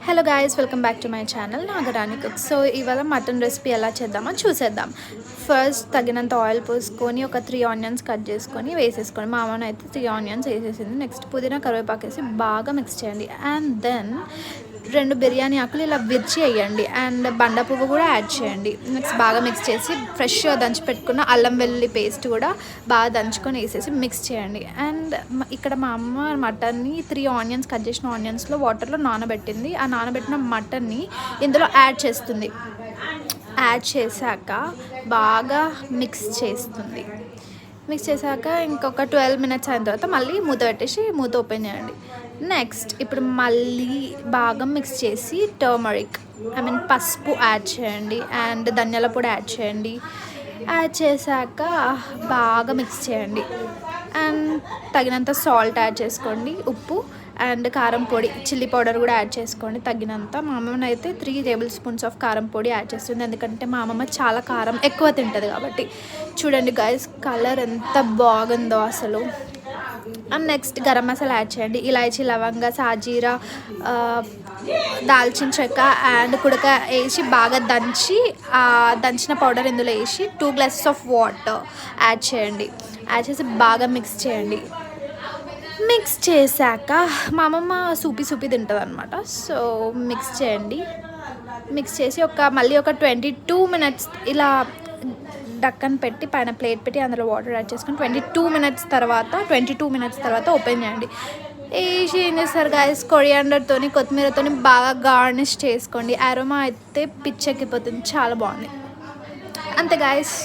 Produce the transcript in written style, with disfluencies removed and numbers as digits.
Hello guys, welcome back to my channel Nagarani cook. So ఇవాళ mutton recipe ఎలా చేద్దామో చూసేద్దాం. First తగినంత ఆయిల్ పోసుకొని ఒక 3 ఆనియన్స్ కట్ చేసుకొని వేసేసుకోండి. మా అమ్మ అయితే 3 ఆనియన్స్ వేసేసింది. నెక్స్ట్ పుదీనా కరివేపాకు వేసి బాగా మిక్స్ చేయండి. అండ్ దెన్ 2 బిర్యానీ ఆకులు ఇలా విరిచి వేయండి. అండ్ బండ పువ్వు కూడా యాడ్ చేయండి. నెక్స్ట్ బాగా మిక్స్ చేసి ఫ్రెష్గా దంచి పెట్టుకున్న అల్లం వెల్లుల్లి పేస్ట్ కూడా బాగా దంచుకొని వేసేసి మిక్స్ చేయండి. అండ్ ఇక్కడ మా అమ్మ మటన్ని 3 ఆనియన్స్ కట్ చేసిన ఆనియన్స్లో వాటర్లో నానబెట్టింది. ఆ నానబెట్టిన మటన్ని ఇందులో యాడ్ చేస్తుంది. యాడ్ చేశాక బాగా మిక్స్ చేస్తుంది. మిక్స్ చేశాక ఇంకొక 12 మినిట్స్ అయిన తర్వాత మళ్ళీ మూత పెట్టేసి మూత ఓపెన్ చేయండి. నెక్స్ట్ ఇప్పుడు మళ్ళీ బాగా మిక్స్ చేసి టర్మరిక్ పసుపు యాడ్ చేయండి. అండ్ ధనియాల పొడి యాడ్ చేయండి. యాడ్ చేశాక బాగా మిక్స్ చేయండి. అండ్ తగినంత సాల్ట్ యాడ్ చేసుకోండి, ఉప్పు అండ్ కారం పొడి, చిల్లీ పౌడర్ కూడా యాడ్ చేసుకోండి తగినంత. మా అమ్మమ్మ అయితే 3 టేబుల్ స్పూన్స్ ఆఫ్ కారం పొడి యాడ్ చేస్తుంది, ఎందుకంటే మా అమ్మమ్మ చాలా కారం ఎక్కువ తింటుంది కాబట్టి. చూడండి గైస్, కలర్ ఎంత బాగుందో అసలు. And next garam masala add చేయండి. ఇలాచీ, లవంగ, సాజీరా, దాల్చిన చెక్క అండ్ కుడక వేసి బాగా దంచి దంచిన పౌడర్ ఇందులో వేసి 2 గ్లాసెస్ ఆఫ్ వాటర్ యాడ్ చేయండి. యాడ్ చేసి బాగా మిక్స్ చేయండి. మిక్స్ చేశాక మా అమ్మమ్మ సూపీ తింటుంది అనమాట. సో మిక్స్ చేయండి. మిక్స్ చేసి మళ్ళీ ఒక 22 మినిట్స్ ఇలా డక్కన్ పెట్టి పైన ప్లేట్ పెట్టి అందులో వాటర్ యాడ్ చేసుకొని 22 మినిట్స్ తర్వాత ఓపెన్ చేయండి. వేసి ఏం చేస్తారు గాయస్, కొరియాండర్తోని కొత్తిమీరతోని బాగా గార్నిష్ చేసుకోండి. అరోమా అయితే పిచ్చెక్కిపోతుంది, చాలా బాగుంది. అంతే గాయస్.